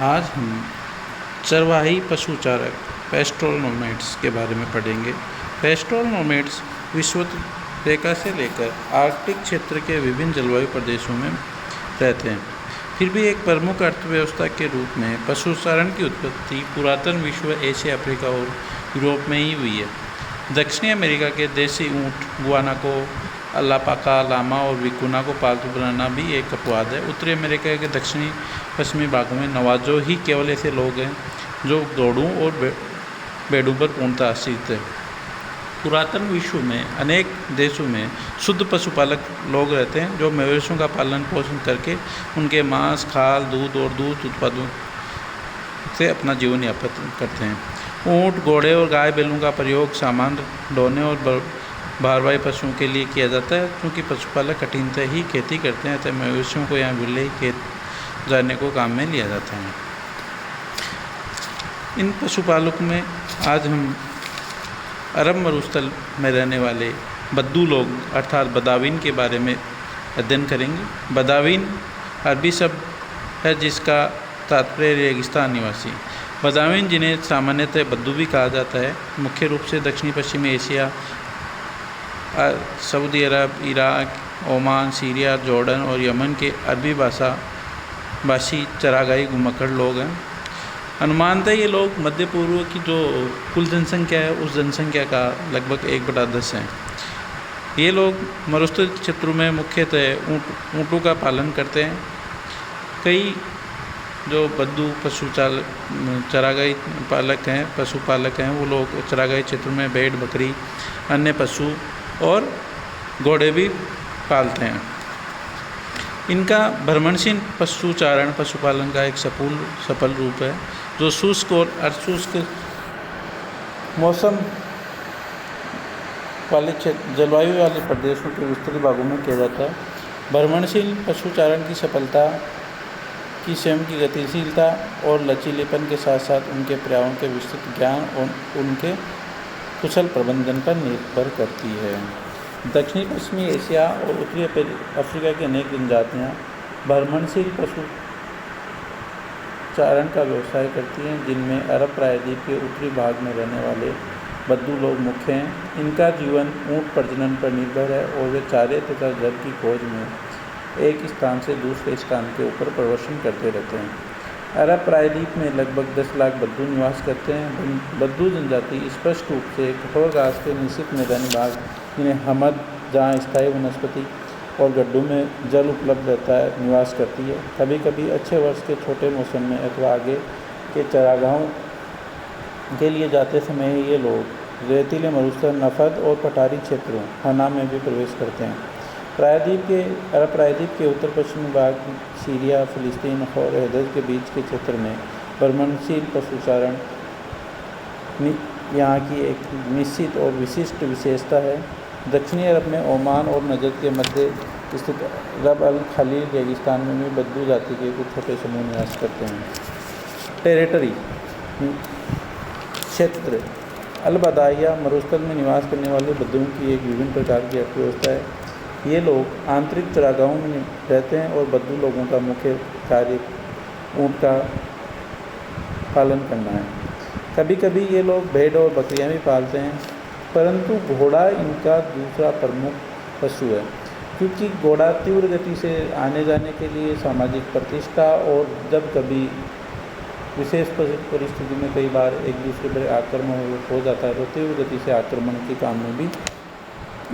आज हम चरवाही पशुचारक पैस्टोरल नोमैड्स के बारे में पढ़ेंगे। पैस्टोरल नोमैड्स विषुवत रेखा से लेकर आर्कटिक क्षेत्र के विभिन्न जलवायु प्रदेशों में रहते हैं। फिर भी एक प्रमुख अर्थव्यवस्था के रूप में पशुचारण की उत्पत्ति पुरातन विश्व एशिया, अफ्रीका और यूरोप में ही हुई है। दक्षिणी अमेरिका के देसी ऊँट गुआनाको, अलापाका, लामा और विकुना को पालतू बनाना भी एक अपवाद है। उत्तरी अमेरिका के दक्षिणी पश्चिमी भागों में नवाजो ही केवल ऐसे लोग हैं जो दौड़ों और भेड़ों पर पूर्णतः आश्रित है। पुरातन विश्व में अनेक देशों में शुद्ध पशुपालक लोग रहते हैं जो मवेशियों का पालन पोषण करके उनके मांस, खाल, दूध और दूध उत्पादों से अपना जीवन यापन करते हैं। ऊँट, घोड़े और गाय बैलों का प्रयोग सामान ढोने और भारवाही पशुओं के लिए किया जाता है। क्योंकि पशुपालक कठिनता ही खेती करते हैं, अतः मवेशियों को यहाँ विरले ही खेत जाने को काम में लिया जाता है। इन पशुपालकों में आज हम अरब मरुस्थल में रहने वाले बद्दू लोग अर्थात बदावीन के बारे में अध्ययन करेंगे। बदावीन अरबी शब्द है जिसका तात्पर्य रेगिस्तान निवासी। बदावीन, जिन्हें सामान्यतः बद्दू भी कहा जाता है, मुख्य रूप से दक्षिणी पश्चिमी एशिया, सऊदी अरब, इराक, ओमान, सीरिया, जॉर्डन और यमन के अरबी भाषी चरागाही घुमक्कड़ लोग हैं। अनुमानतः ये लोग मध्य पूर्व की जो कुल जनसंख्या है उस जनसंख्या का लगभग 1/10 है। ये लोग मरुस्थल क्षेत्रों में मुख्यतः ऊँटों का पालन करते हैं। कई जो बद्दू चरागाही पशुपालक हैं वो लोग चरागाही क्षेत्रों में भेड़, बकरी, अन्य पशु और घोड़े भी पालते हैं। इनका भ्रमणशील पशुचारण पशुपालन का एक सफल रूप है जो शुष्क और अर्धशुष्क मौसम वाले जलवायु वाले प्रदेशों के विस्तृत भागों में किया जाता है। भ्रमणशील पशुचारण की सफलता की स्वयं की गतिशीलता और लचीलेपन के साथ साथ उनके पर्यावरण के विस्तृत ज्ञान और उनके कुशल प्रबंधन पर निर्भर करती है। दक्षिणी पश्चिमी एशिया और उत्तरी अफ्रीका की अनेक जनजातियाँ भ्रमणशील पशुचारण का व्यवसाय करती हैं, जिनमें अरब प्रायद्वीप के उत्तरी भाग में रहने वाले बद्दू लोग मुख्य हैं। इनका जीवन ऊँट प्रजनन पर निर्भर है और वे चारे तथा जल की खोज में एक स्थान से दूसरे स्थान के ऊपर प्रदर्शन करते रहते हैं। अरब प्रायद्वीप में लगभग 10 लाख बद्दू निवास करते हैं। बद्दू जनजाति स्पष्ट रूप से कठोर घास के निश्चित मैदानी भाग, जिन्हें हमद, जहाँ स्थायी वनस्पति और गड्ढों में जल उपलब्ध रहता है, निवास करती है। कभी कभी अच्छे वर्ष के छोटे मौसम में अथवा आगे के चरागाहों के लिए जाते समय ये लोग रेतीले मरुस्थल, नफद और पठारी क्षेत्रों हना में भी प्रवेश करते हैं। अरब प्रायद्वीप के उत्तर पश्चिमी भाग, सीरिया, फिलिस्तीन और हिजaz के बीच के क्षेत्र में भ्रमणशील पशुचारण यहाँ की एक निश्चित और विशिष्ट विशेषता है। दक्षिणी अरब में ओमान और नजद के मध्य स्थित रब अल खलील रेगिस्तान में भी बद्दू जाति के कुछ छोटे समूह निवास करते हैं। टेरिटरी क्षेत्र अल-बदाइया मरुस्थल में निवास करने वाले बद्दुओं की एक विभिन्न प्रकार की अर्थव्यवस्था है। ये लोग आंतरिक चरागाहों में रहते हैं और बद्दू लोगों का मुख्य कार्य ऊँट का पालन करना है। कभी कभी ये लोग भेड़ और बकरियां भी पालते हैं, परंतु घोड़ा इनका दूसरा प्रमुख पशु है। क्योंकि घोड़ा तीव्र गति से आने जाने के लिए सामाजिक प्रतिष्ठा और जब कभी विशेष परिस्थिति में कई बार एक दूसरे पर आक्रमण हो जाता है तो तीव्र गति से आक्रमण के काम में भी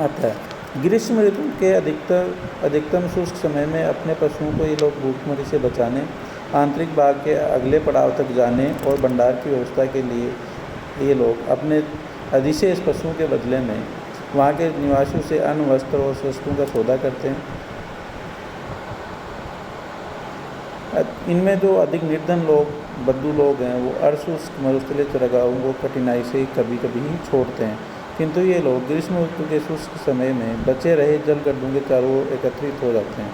आता है। ग्रीष्म ऋतु के अधिकतम शुष्क समय में अपने पशुओं को ये लोग भूखमरी से बचाने, आंतरिक भाग के अगले पड़ाव तक जाने और भंडार की व्यवस्था के लिए ये लोग अपने अधिशेष पशुओं के बदले में वहाँ के निवासियों से अन्न, वस्त्र और शस्त्रों का सौदा करते हैं। इनमें जो अधिक निर्धन बद्दू लोग हैं वो अर्धशुष्क मरुस्थलीय चरागाहों को कठिनाई से कभी कभी ही छोड़ते हैं, किंतु ये लोग ग्रीष्म ऋतु के शुष्क समय में बचे रहे जल गड्ढों के चारों ओर एकत्रित हो जाते हैं।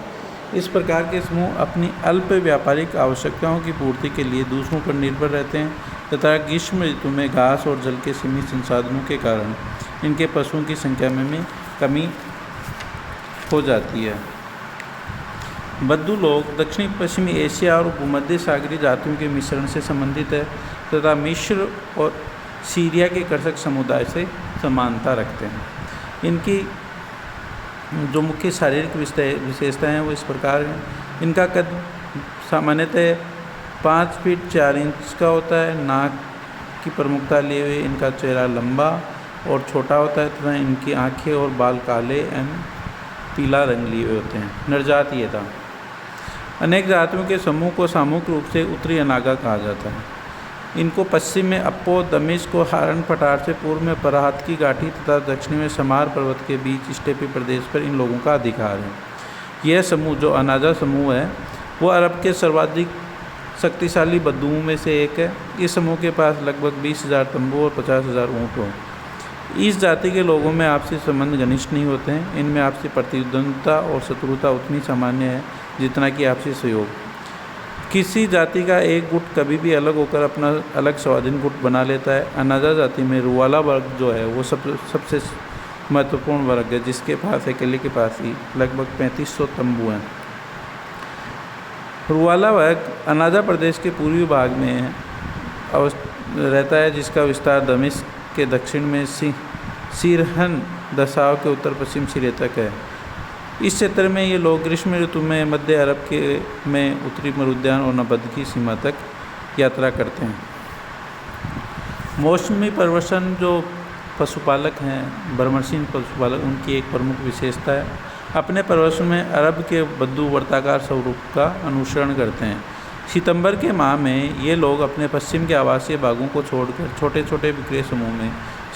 इस प्रकार के समूह अपनी अल्प व्यापारिक आवश्यकताओं की पूर्ति के लिए दूसरों पर निर्भर रहते हैं तथा ग्रीष्म ऋतु में घास और जल के सीमित संसाधनों के कारण इनके पशुओं की संख्या में कमी हो जाती है। बद्दू लोग दक्षिणी पश्चिमी एशिया और भूमध्य सागरीय जातियों के मिश्रण से संबंधित है तथा मिस्र और सीरिया के कृषक समुदाय से समानता रखते हैं। इनकी जो मुख्य शारीरिक विशेषताएं हैं वो इस प्रकार हैं। इनका कद सामान्यतः 5 फीट 4 इंच का होता है। नाक की प्रमुखता लिए हुए इनका चेहरा लंबा और छोटा होता है तथा इनकी आँखें और बाल काले एवं पीला रंग लिए हुए होते हैं। नरजातीयता, अनेक जातियों के समूह को सामूहिक रूप से उत्तरी अनागा कहा जाता है। इनको पश्चिम में अप्पो, दमिश्क और हारन पठार से पूर्व में पराहत की घाटी तथा दक्षिण में समार पर्वत के बीच स्टेपी प्रदेश पर इन लोगों का अधिकार है। यह समूह जो अनाजा समूह है वो अरब के सर्वाधिक शक्तिशाली बद्दुओं में से एक है। इस समूह के पास लगभग 20,000 तंबू और 50,000 ऊँट हो। इस जाति के लोगों में आपसी संबंध घनिष्ठ नहीं होते हैं। इनमें आपसी प्रतिद्वंद्विता और शत्रुता उतनी सामान्य है जितना कि आपसी सहयोग। किसी जाति का एक गुट कभी भी अलग होकर अपना अलग स्वाधीन गुट बना लेता है। अनाजा जाति में रुवाला वर्ग जो है वो सबसे महत्वपूर्ण वर्ग है, जिसके पास अकेले के पास ही लगभग 3500 तंबू हैं। रुवाला वर्ग अनाजा प्रदेश के पूर्वी भाग में रहता है, जिसका विस्तार दमिश्क के दक्षिण में सिरहन दसाव के उत्तर पश्चिम सिरे तक है। इस क्षेत्र में ये लोग ग्रीष्म ऋतु में मध्य अरब के में उत्तरी मरुद्यान और नबद की सीमा तक यात्रा करते हैं। मौसमी प्रवसन जो पशुपालक हैं, बरमर्शिन पशुपालक, उनकी एक प्रमुख विशेषता है अपने प्रवसन में अरब के बद्दू वर्ताकार स्वरूप का अनुसरण करते हैं। सितंबर के माह में ये लोग अपने पश्चिम के आवासीय भागों को छोड़कर छोटे छोटे बिखरे समूह में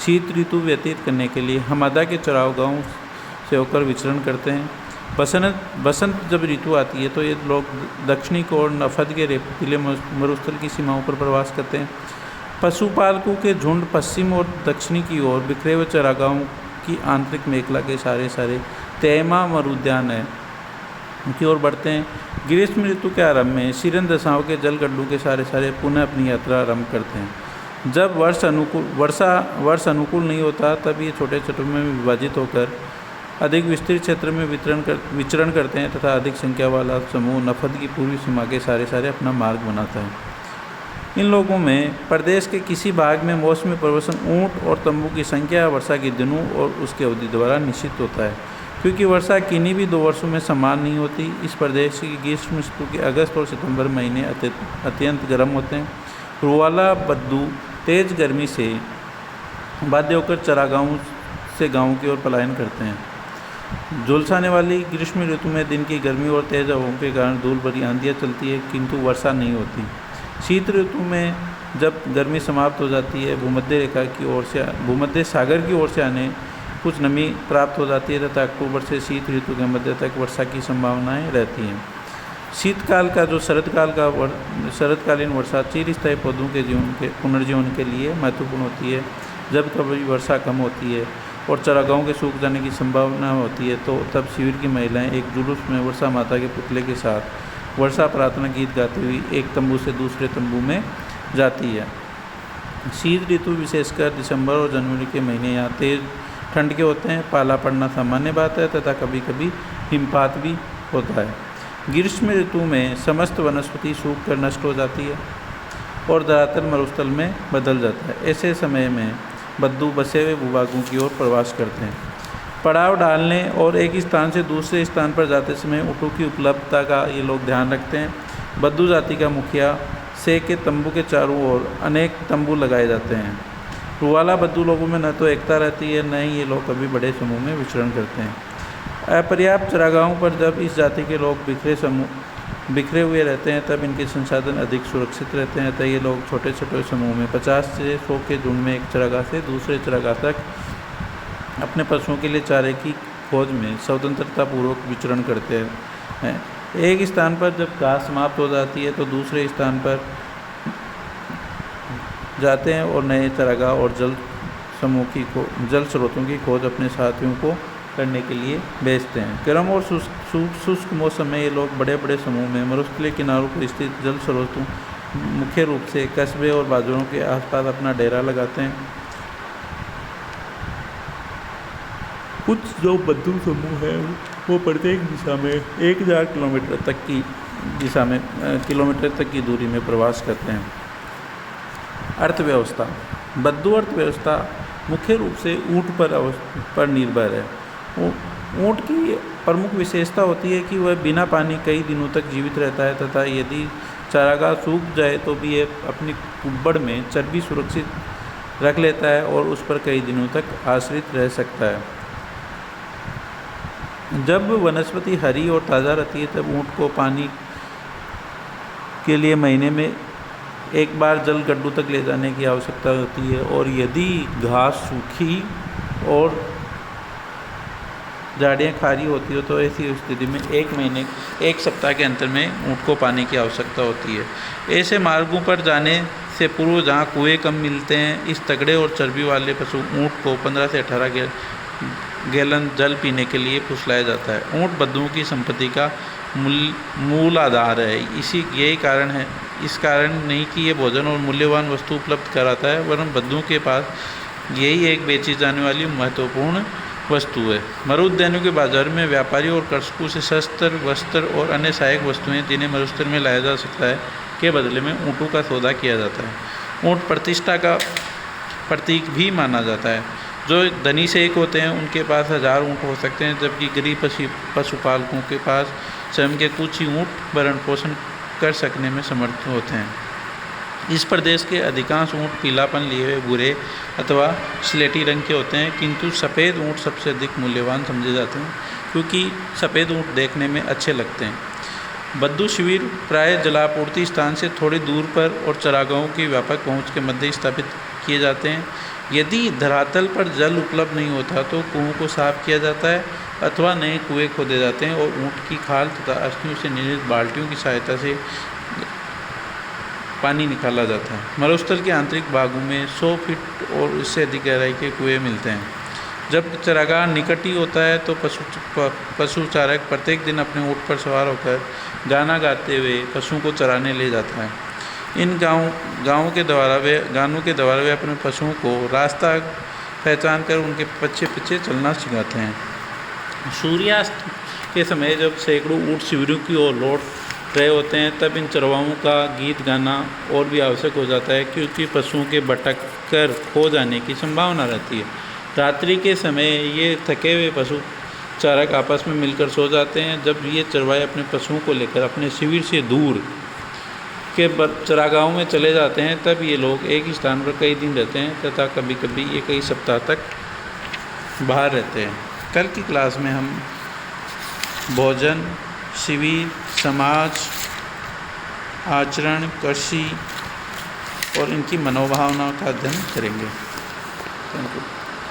शीत ऋतु व्यतीत करने के लिए हमादा के चरागाहों से होकर विचरण करते हैं। बसंत जब ऋतु आती है तो ये लोग दक्षिणी कोण नफद के रेतीले मरुस्थल की सीमाओं पर प्रवास करते हैं। पशुपालकों के झुंड पश्चिम और दक्षिणी की ओर बिखरे हुए चरागाहों की आंतरिक मेखला के सारे तैमा मरुद्यान है की ओर बढ़ते हैं। ग्रीष्म ऋतु के आरंभ में सिरन दशाओं के जल गड्ढों के सारे पुनः अपनी यात्रा आरंभ करते हैं। जब वर्ष अनुकूल नहीं होता तब ये छोटे छोटे में विभाजित होकर अधिक विस्तृत क्षेत्र में विचरण करते हैं तथा अधिक संख्या वाला समूह नफद की पूर्वी सीमा के सारे अपना मार्ग बनाता है। इन लोगों में प्रदेश के किसी भाग में मौसमी प्रवसन ऊँट और तंबू की संख्या वर्षा के दिनों और उसके अवधि द्वारा निश्चित होता है। क्योंकि वर्षा किन्हीं भी 2 वर्षों में समान नहीं होती, इस प्रदेश की ग्रीष्म ऋतु के अगस्त और सितंबर महीने अत्यंत गर्म होते हैं। रुवाला बद्दू तेज गर्मी से बाध्य होकर चरागाहों से गाँव की ओर पलायन करते हैं। झुलसाने वाली ग्रीष्म ऋतु में दिन की गर्मी और तेज हवाओं के कारण धूल भरी आंधियाँ चलती है, किंतु वर्षा नहीं होती। शीत ऋतु में जब गर्मी समाप्त हो जाती है, भूमध्य सागर की ओर से आने कुछ नमी प्राप्त हो जाती है तथा अक्टूबर से शीत ऋतु के मध्य तक वर्षा की संभावनाएं रहती हैं। शीतकाल का जो शरतकालीन वर्षा चिरस्थायी पौधों के पुनर्जीवन के लिए महत्वपूर्ण होती है। जब कभी वर्षा कम होती है और चरागाहों के सूख जाने की संभावना होती है तो तब शिविर की महिलाएं एक जुलूस में वर्षा माता के पुतले के साथ वर्षा प्रार्थना गीत गाती हुई एक तंबू से दूसरे तंबू में जाती है। शीत ऋतु विशेषकर दिसंबर और जनवरी के महीने यहाँ तेज ठंड के होते हैं। पाला पड़ना सामान्य बात है तथा कभी कभी हिमपात भी होता है। ग्रीष्म ऋतु में समस्त वनस्पति सूख कर नष्ट हो जाती है और धरातल मरुस्थल में बदल जाता है। ऐसे समय में बद्दू बसे हुए भूभागों की ओर प्रवास करते हैं। पड़ाव डालने और एक स्थान से दूसरे स्थान पर जाते समय ऊँटों की उपलब्धता का ये लोग ध्यान रखते हैं। बद्दू जाति का मुखिया से के तंबू के चारों ओर अनेक तंबू लगाए जाते हैं। रुवाला बद्दू लोगों में न तो एकता रहती है, न ही ये लोग कभी बड़े समूह में विचरण करते हैं। अपर्याप्त चरागाहों पर जब इस जाति के लोग बिखरे हुए रहते हैं तब इनके संसाधन अधिक सुरक्षित रहते हैं। अतः ये लोग छोटे छोटे समूह में 50 से 100 के झुंड में एक चरागाह से दूसरे चरागाह तक अपने पशुओं के लिए चारे की खोज में स्वतंत्रतापूर्वक विचरण करते हैं। एक स्थान पर जब घास समाप्त हो जाती है तो दूसरे स्थान पर जाते हैं और नए चरागाह और जल स्रोतों की खोज अपने साथियों को करने के लिए भेजते हैं। गर्म और शुष्क मौसम में ये लोग बड़े बड़े समूह में मरुस्थलीय किनारों पर स्थित जल स्रोतों, मुख्य रूप से कस्बे और बाजारों के आसपास अपना डेरा लगाते हैं। कुछ जो बद्दू समूह हैं वो प्रत्येक दिशा में 1000 किलोमीटर तक की दिशा में किलोमीटर तक की दूरी में प्रवास करते हैं। अर्थव्यवस्था। बद्दू अर्थव्यवस्था मुख्य रूप से ऊँट पर निर्भर है। ऊँट की प्रमुख विशेषता होती है कि वह बिना पानी कई दिनों तक जीवित रहता है तथा यदि चारागाह सूख जाए तो भी यह अपनी कुब्बड़ में चर्बी सुरक्षित रख लेता है और उस पर कई दिनों तक आश्रित रह सकता है। जब वनस्पति हरी और ताज़ा रहती है तब ऊँट को पानी के लिए महीने में एक बार जल गड्ढों तक ले जाने की आवश्यकता होती है और यदि घास सूखी और झाड़ियाँ खारी होती हो तो ऐसी स्थिति में एक सप्ताह के अंतर में ऊँट को पानी की आवश्यकता होती है। ऐसे मार्गों पर जाने से पूर्व जहाँ कुएँ कम मिलते हैं, इस तगड़े और चर्बी वाले पशु ऊँट को 15 से 18 गैलन जल पीने के लिए फुसलाया जाता है। ऊँट बद्दुओं की संपत्ति का मूल आधार है। यही कारण है, इस कारण नहीं कि ये भोजन और मूल्यवान वस्तु उपलब्ध कराता है, वरन बद्दुओं के पास यही एक बेची जाने वाली महत्वपूर्ण वस्तु है। मरुउद्यानों के बाजार में व्यापारी और कृषकों से शस्त्र, वस्त्र और अन्य सहायक वस्तुएं जिन्हें मरुस्थल में लाया जा सकता है के बदले में ऊँटों का सौदा किया जाता है। ऊँट प्रतिष्ठा का प्रतीक भी माना जाता है। जो धनी शेख होते हैं उनके पास 1000 ऊँट हो सकते हैं, जबकि गरीब पशुपालकों के पास स्वयं के कुछ ही ऊँट भरण पोषण कर सकने में समर्थ होते हैं। इस प्रदेश के अधिकांश ऊँट पीलापन लिए हुए भूरे अथवा स्लेटी रंग के होते हैं, किंतु सफ़ेद ऊँट सबसे अधिक मूल्यवान समझे जाते हैं क्योंकि सफ़ेद ऊँट देखने में अच्छे लगते हैं। बद्दू शिविर प्राय जलापूर्ति स्थान से थोड़ी दूर पर और चरागाहों की व्यापक पहुँच के मध्य स्थापित किए जाते हैं। यदि धरातल पर जल उपलब्ध नहीं होता तो कुओं को साफ किया जाता है अथवा नए कुएँ खोदे जाते हैं और ऊँट की खाल तथा अस्थियों से निर्मित बाल्टियों की सहायता से पानी निकाला जाता है। मरुस्थल के आंतरिक भागों में 100 फीट और इससे अधिक गहराई के कुएँ मिलते हैं। जब चरागाह निकट ही होता है तो पशु चारक प्रत्येक दिन अपने ऊँट पर सवार होकर गाना गाते हुए पशुओं को चराने ले जाता है। इन गानों के द्वारा वे अपने पशुओं को रास्ता पहचान कर उनके पीछे पीछे चलना सिखाते हैं। सूर्यास्त के समय जब सैकड़ों ऊँट शिविरों की ओर लौट रहे होते हैं तब इन चरवाहों का गीत गाना और भी आवश्यक हो जाता है क्योंकि पशुओं के भटक कर खो जाने की संभावना रहती है। रात्रि के समय ये थके हुए पशु चारक आपस में मिलकर सो जाते हैं। जब ये चरवाहे अपने पशुओं को लेकर अपने शिविर से दूर के चरागाहों में चले जाते हैं तब ये लोग एक ही स्थान पर कई दिन रहते हैं तथा कभी कभी ये कई सप्ताह तक बाहर रहते हैं। कल की क्लास में हम भोजन, शिविर, समाज, आचरण, कृषि और इनकी मनोभावना का अध्ययन करेंगे। Thank you.